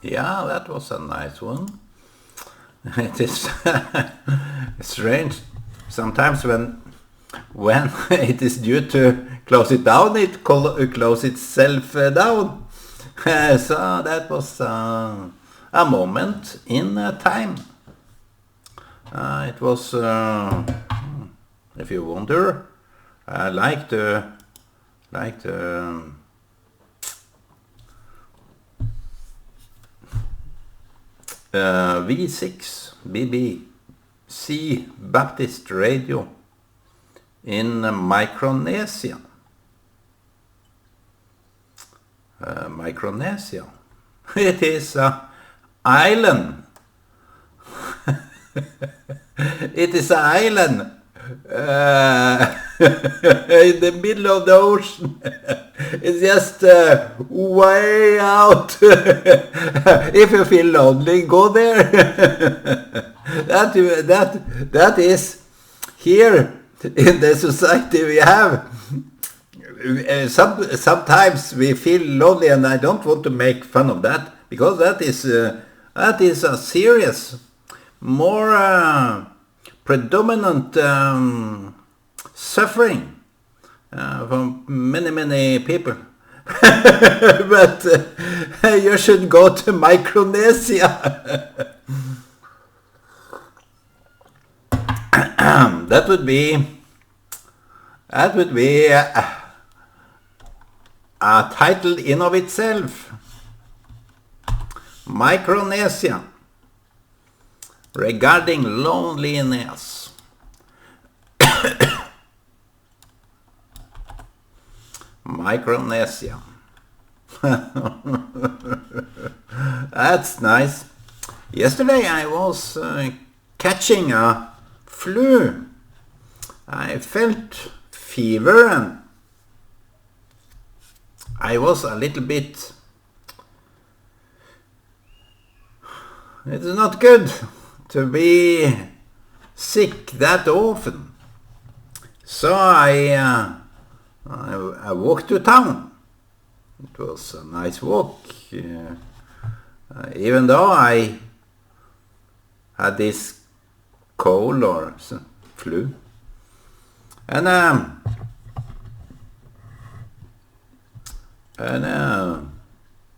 Yeah, that was a nice one. It is strange. Sometimes when it is due to close it down, it close itself down. So that was a moment in time. It was, if you wonder, I like the V6 BBC Baptist Radio in Micronesia. Micronesia. It is an island. It is an island in the middle of the ocean. It's just way out. If you feel lonely, go there. That is here in the society we have. Sometimes we feel lonely, and I don't want to make fun of that, because that is a serious, more predominant suffering for many people. But you should go to Micronesia. That would be a title in of itself. Micronesia, regarding loneliness. Micronesia. That's nice. Yesterday I was catching a flu. I felt fever and I was a little bit... It's not good to be sick that often. So I walked to town. It was a nice walk, even though I had this cold or flu. And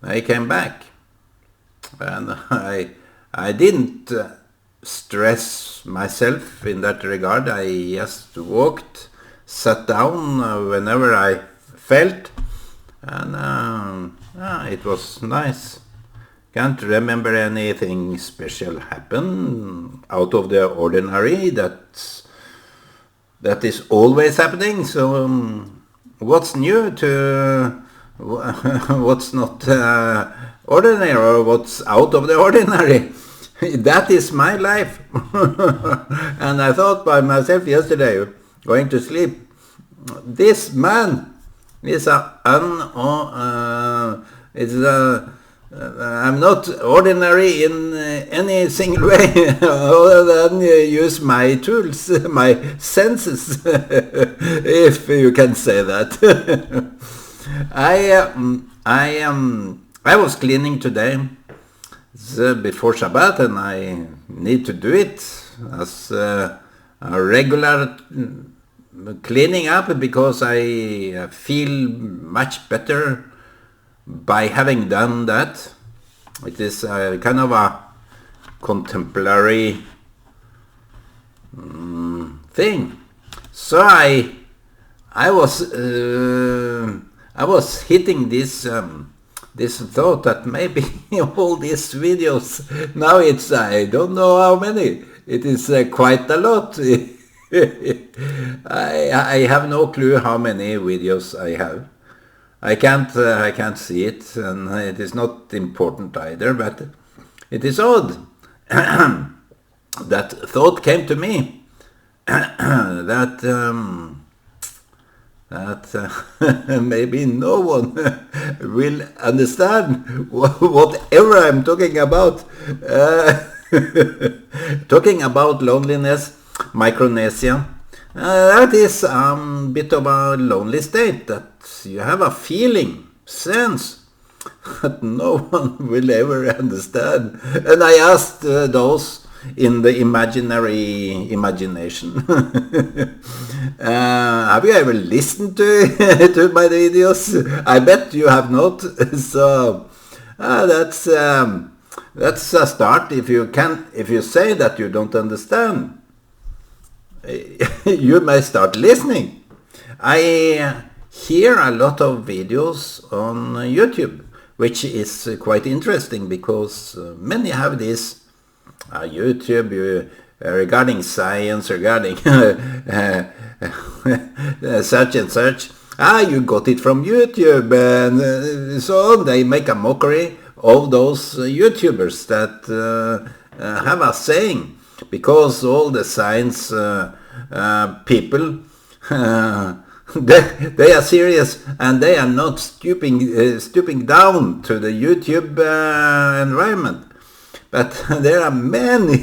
I came back, and I didn't stress myself in that regard. I just walked, sat down whenever I felt, and it was nice. Can't remember anything special happen out of the ordinary that is always happening. So what's new to what's not ordinary, or what's out of the ordinary? That is my life. And I thought by myself yesterday, going to sleep, this man is I'm not ordinary in any single way other than use my tools, my senses, if you can say that. I was cleaning today. It's before Shabbat, and I need to do it as a regular cleaning up, because I feel much better by having done that. It is kind of a contemporary thing. So I was hitting this thought that maybe all these videos, now it's, I don't know how many, it is quite a lot. I have no clue how many videos I have. I can't see it, and it is not important either, but it is odd. That thought came to me, that maybe no one will understand whatever I'm talking about. Talking about loneliness, Micronesia. That is a bit of a lonely state, that you have a feeling, sense that no one will ever understand. And I asked those in the imaginary imagination, have you ever listened to to my videos? I bet you have not. So that's a start. If you say that you don't understand, you may start listening. I hear a lot of videos on YouTube, which is quite interesting because many have this YouTube regarding science, regarding such and such. You got it from YouTube, and so on. They make a mockery of those YouTubers that have a saying, because all the science people they are serious, and they are not stooping down to the YouTube environment. But there are many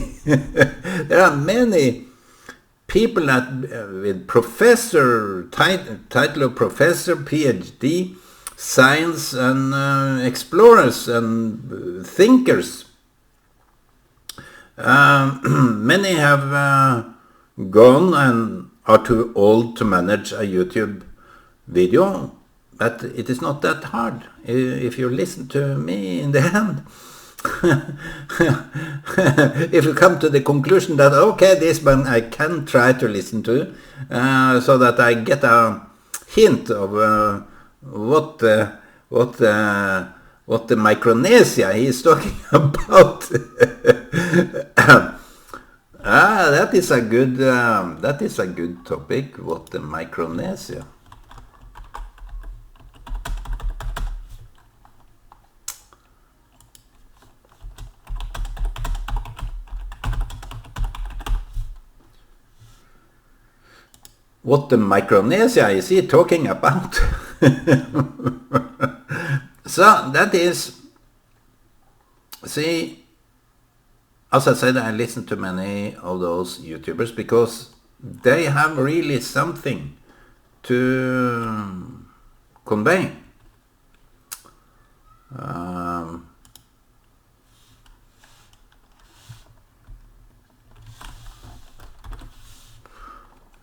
people that with professor title of professor, PhD, science, and explorers and thinkers. Many have gone and are too old to manage a YouTube video, but it is not that hard if you listen to me in the end. If you come to the conclusion that okay, this one I can try to listen to, so that I get a hint of what the Micronesia he is talking about. That is a good topic. What the Micronesia? What the Micronesia is he talking about? So that is, see, as I said, I listen to many of those YouTubers because they have really something to convey.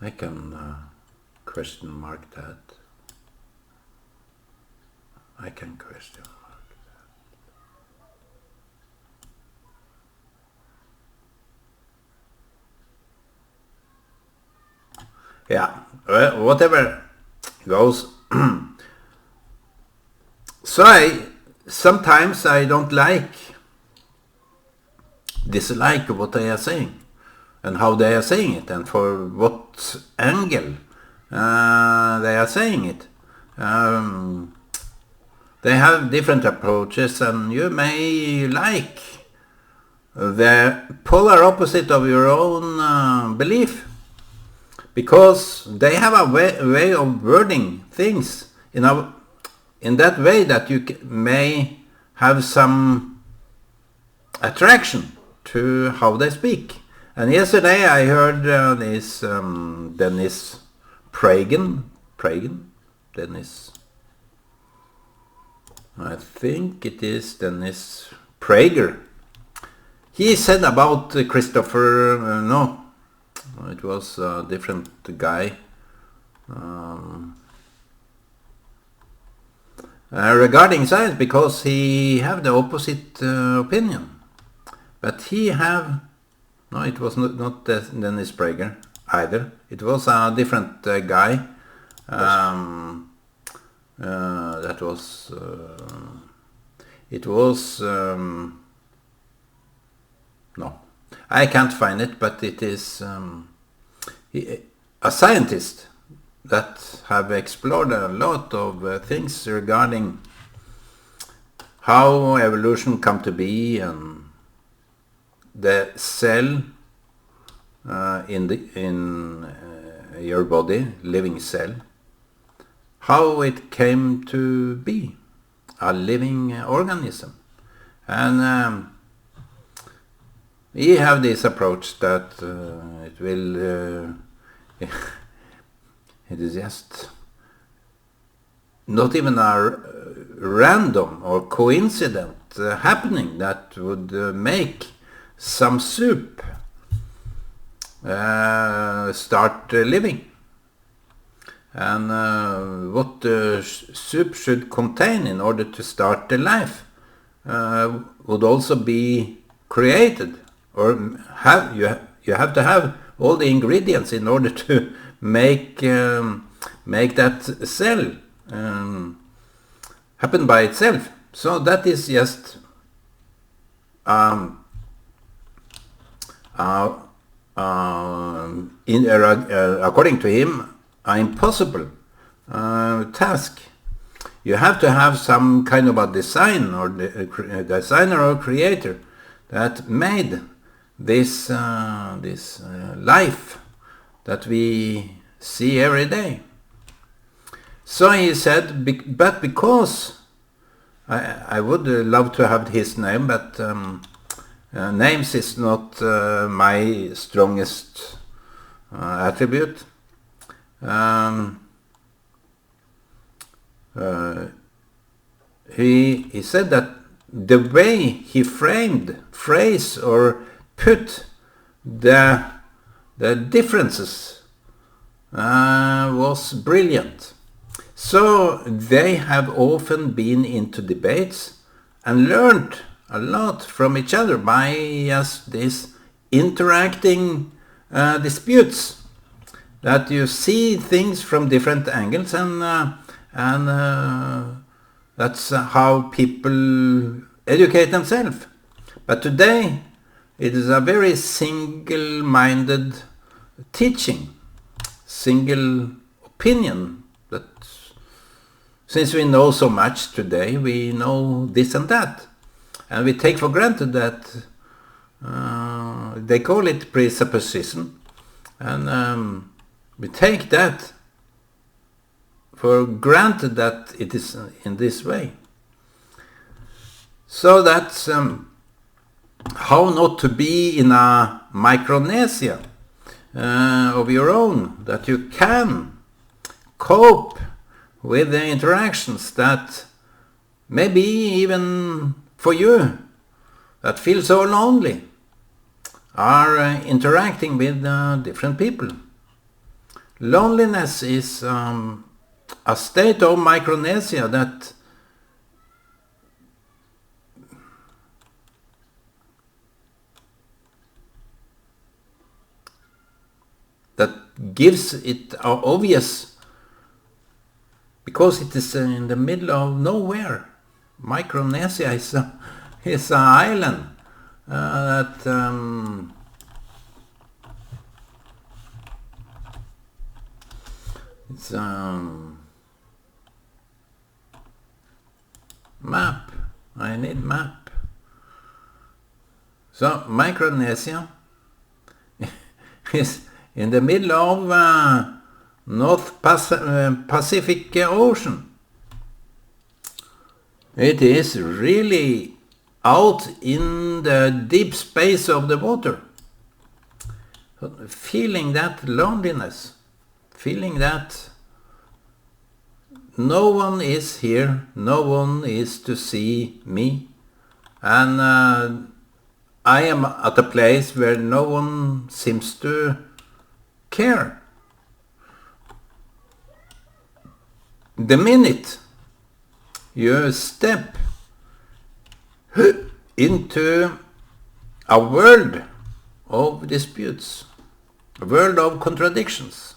I can question mark that. I can question mark that. Yeah, whatever goes. So sometimes I don't dislike what they are saying, and how they are saying it, and for what angle they are saying it. They have different approaches, and you may like the polar opposite of your own belief, because they have a way of wording things in that way that you may have some attraction to how they speak. And yesterday I heard this Dennis Dennis, I think it is Dennis Prager. He said about Christopher, no, it was a different guy, regarding science, because he have the opposite opinion. But he have, no, it was not Dennis Prager either. It was a different guy. That was it was no, I can't find it, but it is a scientist that have explored a lot of things regarding how evolution come to be, and the cell in your body, living cell, how it came to be a living organism. And we have this approach that it will it is just not even a random or coincident happening that would make some soup start living. And what the soup should contain in order to start the life would also be created, or you have to have all the ingredients in order to make that cell happen by itself. So that is just according to him, an impossible task. You have to have some kind of a design or designer or creator that made this life that we see every day. So he said, but because I would love to have his name, but names is not my strongest attribute. He said that the way he phrase or put the differences was brilliant. So they have often been into debates and learned a lot from each other by just these interacting disputes. That you see things from different angles, and that's how people educate themselves. But today it is a very single-minded teaching, single opinion. That since we know so much today, we know this and that, and we take for granted that they call it presupposition, and we take that for granted that it is in this way. So that's how not to be in a Micronesia of your own, that you can cope with the interactions that maybe even for you that feel so lonely are interacting with different people. Loneliness is a state of Micronesia that gives it obvious, because it is in the middle of nowhere. Micronesia is an island that it's map. I need map. So Micronesia is in the middle of North Pacific Ocean. It is really out in the deep space of the water. Feeling that loneliness, feeling that no one is here, no one is to see me, and I am at a place where no one seems to care. The minute you step into a world of disputes, a world of contradictions,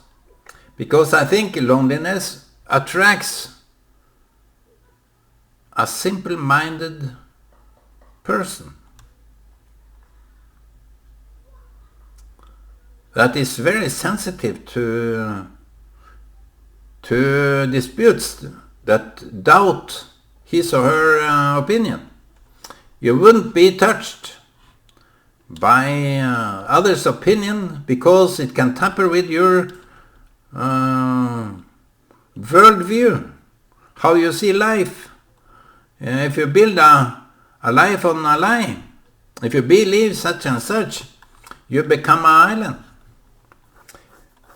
because I think loneliness attracts a simple-minded person that is very sensitive to disputes, that doubt his or her opinion. You wouldn't be touched by others' opinion because it can tamper with your worldview, how you see life. If you build a life on a lie, if you believe such and such, you become an island.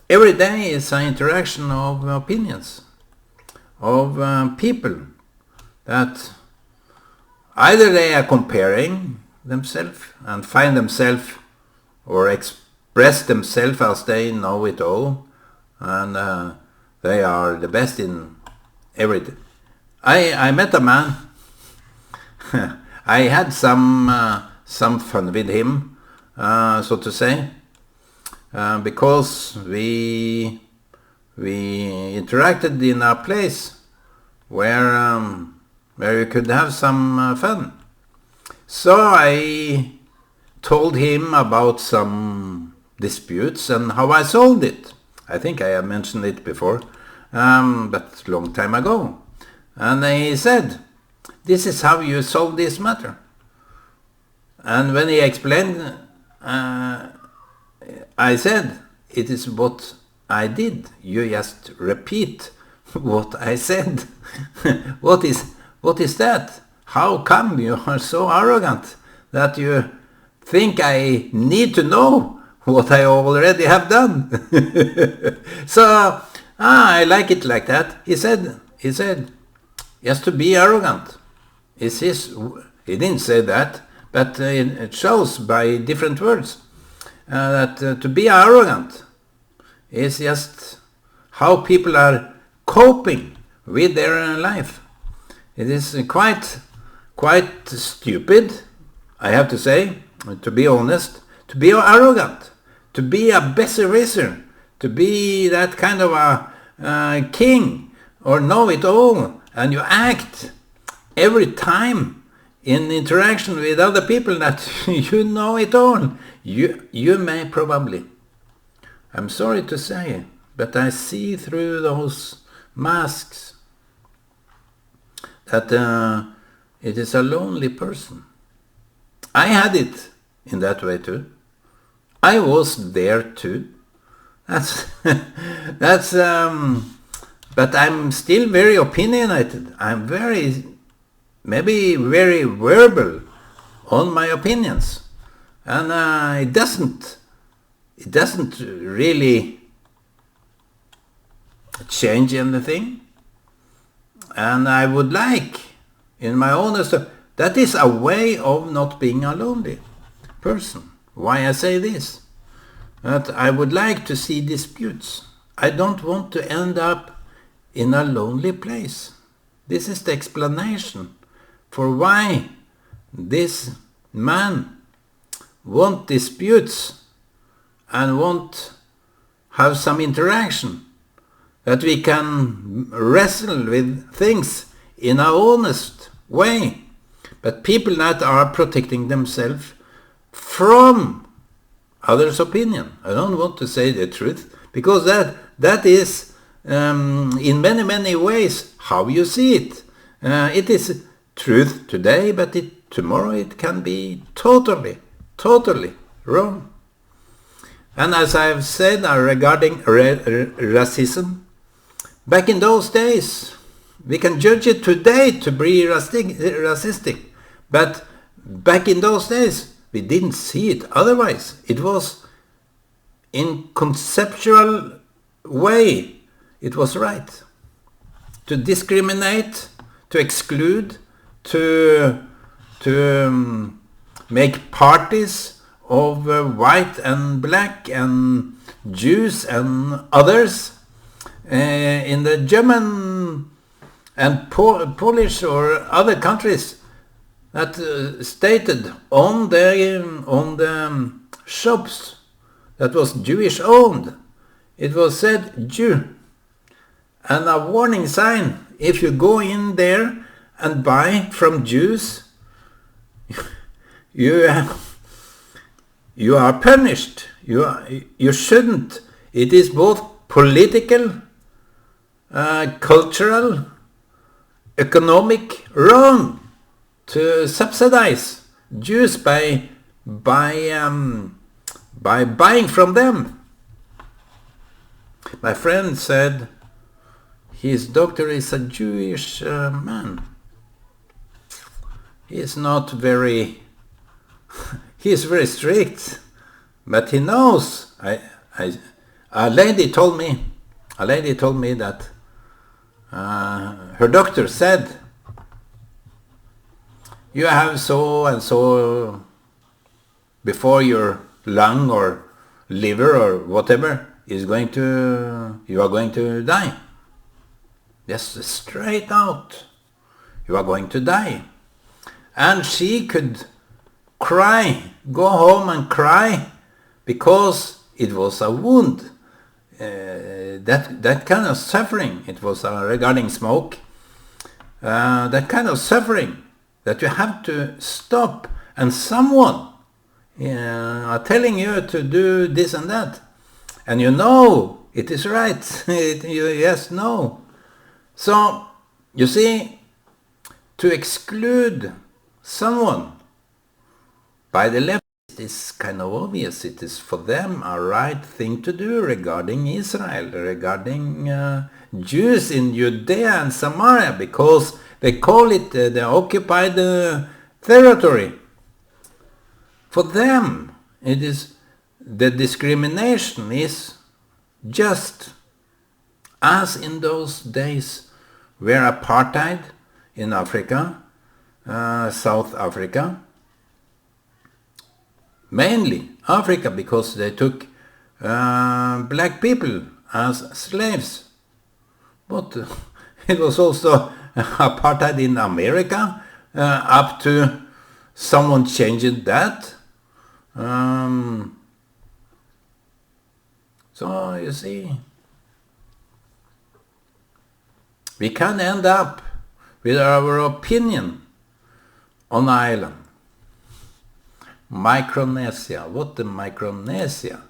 Every day is an interaction of opinions, of people that either they are comparing themselves and find themselves or express themselves as they know it all, and they are the best in everything. I met a man. I had some fun with him, so to say, because we interacted in a place where we could have some fun. So I told him about some disputes and how I solved it. I think I have mentioned it before, but long time ago. And he said, "This is how you solve this matter." And when he explained, I said, "It is what I did. You just repeat what I said." What is that? How come you are so arrogant that you think I need to know what I already have done? So I like it like that. He said, just to be arrogant. He didn't say that, but it shows by different words that to be arrogant is just how people are coping with their life. It is quite stupid, I have to say, to be honest, to be arrogant, to be a besserwisser, to be that kind of a king or know-it-all, and you act every time in interaction with other people that you know it all. You may probably, I'm sorry to say, but I see through those masks that it is a lonely person. I had it in that way too. I was there too. That's but I'm still very opinionated. I'm maybe very verbal on my opinions, and it doesn't really change anything. And I would like, in my honest, that is a way of not being a lonely person. Why I say this? That I would like to see disputes. I don't want to end up in a lonely place. This is the explanation for why this man wants disputes and wants have some interaction, that we can wrestle with things in a honest way. But people that are protecting themselves from others' opinion. I don't want to say the truth, because that is in many ways how you see it. It is truth today, but tomorrow it can be totally wrong. And as I've said regarding racism, back in those days, we can judge it today to be racistic, but back in those days, we didn't see it otherwise. It was in conceptual way, it was right. To discriminate, to exclude, to make parties of white and black and Jews and others in the German and Polish or other countries that stated on the shops that was Jewish owned, it was said Jew, and a warning sign: if you go in there and buy from Jews, you are punished. You shouldn't. It is both political, cultural, economic wrong to subsidize Jews by buying from them. My friend said his doctor is a Jewish man. He is not very. He is very strict, but he knows. A lady told me that her doctor said you have so and so before your lung or liver or whatever is going to, you are going to die. Just straight out, you are going to die. And she could cry, go home and cry, because it was a wound. That kind of suffering, it was regarding smoke, that kind of suffering that you have to stop, and someone are telling you to do this and that, and you know it is right. Yes, no. So, you see, to exclude someone by the left is kind of obvious. It is for them a right thing to do regarding Israel, regarding Jews in Judea and Samaria, because they call it the occupied territory. For them, it is, the discrimination is just as in those days where apartheid in Africa, South Africa, mainly Africa, because they took black people as slaves. But it was also apartheid in America, up to someone changing that. So you see, we can end up with our opinion on the island. Micronesia. What the Micronesia?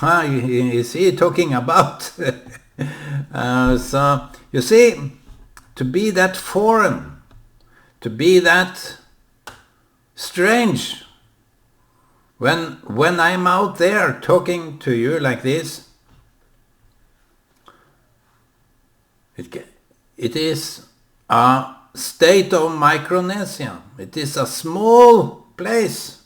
Is he talking about? So, you see, to be that foreign, to be that strange, when I'm out there talking to you like this, it is a state of Micronesia. It is a small place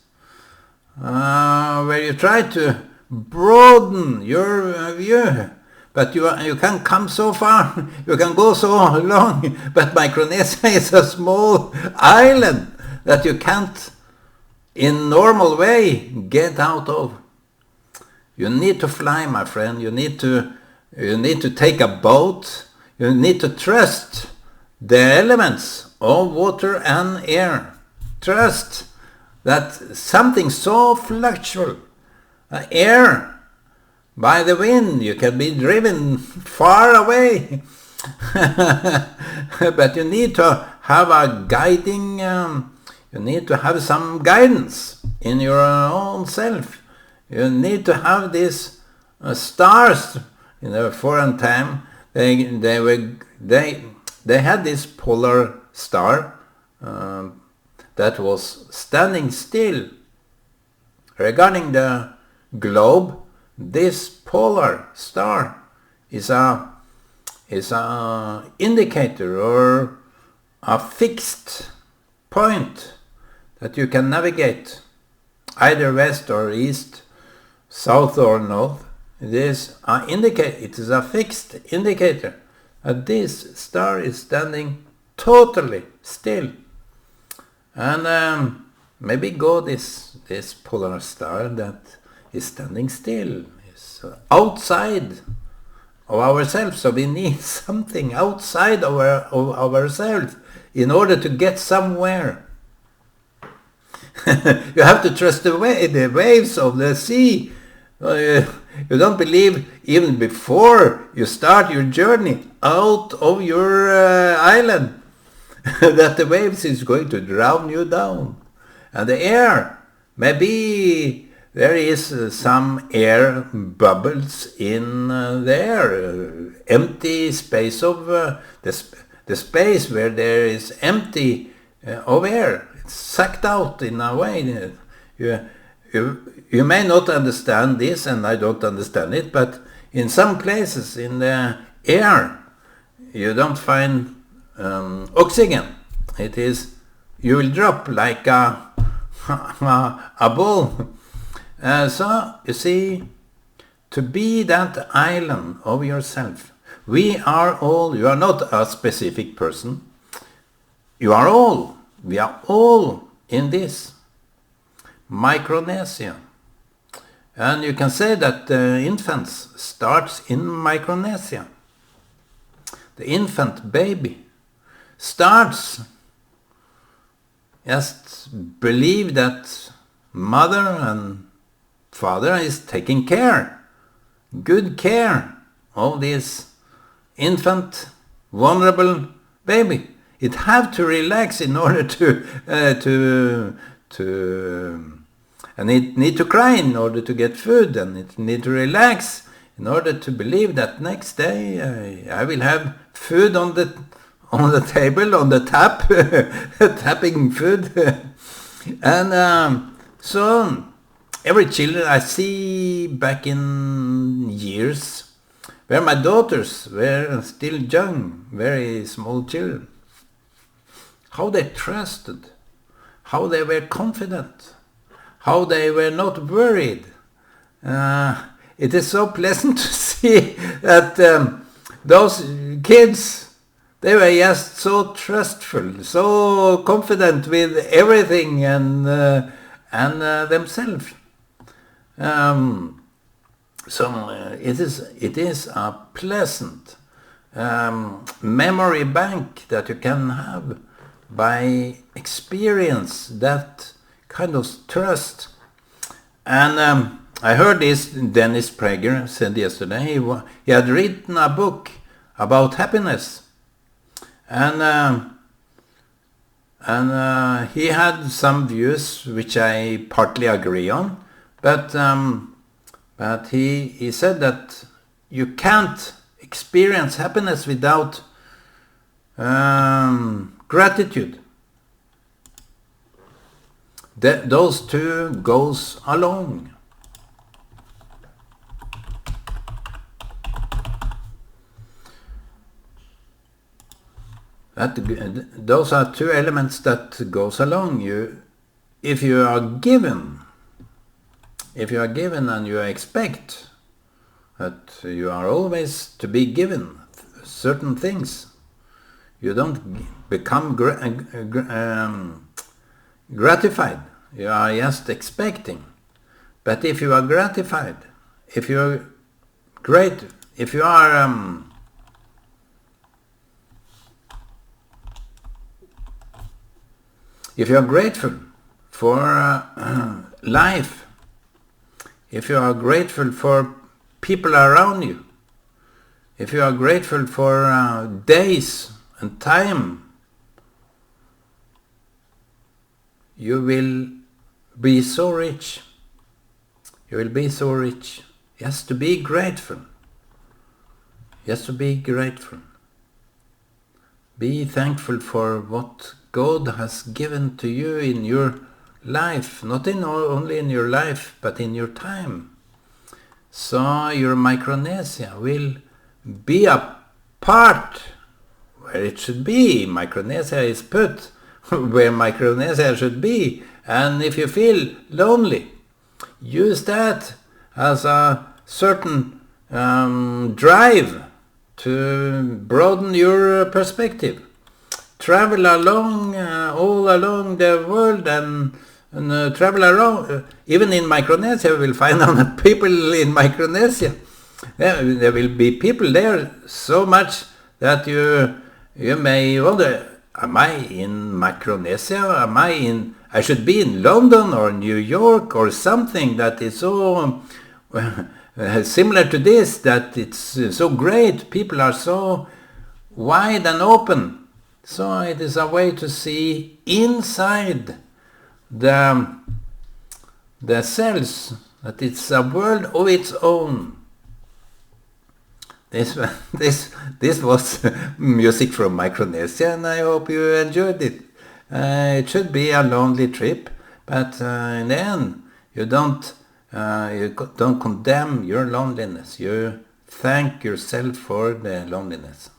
where you try to broaden your view, but you can't come so far, you can go so long, but Micronesia is a small island that you can't in normal way get out of. You need to fly, my friend. You need to take a boat. You need to trust the elements of water and air. Trust that something so fluctual, air, by the wind, you can be driven far away. But you need to have a guiding, you need to have some guidance in your own self. You need to have these stars. In the foreign time, they had this polar star that was standing still. Regarding the globe, this polar star is a indicator or a fixed point that you can navigate either west or east, south or north. It is a fixed indicator that this star is standing totally still. And maybe God is this polar star that is standing still, is outside of ourselves. So we need something outside of ourselves in order to get somewhere. You have to trust the waves of the sea. You don't believe even before you start your journey out of your island that the waves is going to drown you down. And the air, maybe there is some air bubbles in the air, empty space of the space where there is empty of air. It's sucked out in a way. You may not understand this, and I don't understand it, but in some places in the air you don't find oxygen. It is, you will drop like a ball. So you see, to be that island of yourself, we are all. You are not a specific person. You are all We are all in this Micronesia. And you can say that the infants starts in Micronesia. The infant baby starts, just believe that mother and father is taking good care of this infant, vulnerable baby. It have to relax in order and it need to cry in order to get food, and it need to relax in order to believe that next day I will have food on the table, on the tap, tapping food. And so every children I see back in years where my daughters were still young, very small children, how they trusted, how they were confident, how they were not worried. It is so pleasant to see that those kids, they were just so trustful, so confident with everything and themselves. It is a pleasant memory bank that you can have by experience that kind of trust. And I heard this Dennis Prager said yesterday. He had written a book about happiness, and he had some views which I partly agree on, but he said that you can't experience happiness without gratitude. Those two goes along. Those are two elements that goes along. If you are given and you expect that you are always to be given certain things, you don't become gratified. You are just expecting. But if you are gratified, if you are great, if you are grateful for life, if you are grateful for people around you, if you are grateful for days and time, you will be so rich. You will be so rich. Just to be grateful. Just to be grateful. Be thankful for what God has given to you in your life. Not only in your life, but in your time. So your Micronesia will be a part where it should be. Micronesia is put where Micronesia should be. And if you feel lonely, use that as a certain drive to broaden your perspective. Travel along, all along the world and travel around. Even in Micronesia, you will find out people in Micronesia. There will be people there so much that you may wonder, am I in Micronesia? I should be in London or New York or something that is so similar to this, that it's so great. People are so wide and open. So it is a way to see inside the cells, that it's a world of its own. This was music from Micronesia, and I hope you enjoyed it. It should be a lonely trip, but in the end, you don't condemn your loneliness. You thank yourself for the loneliness.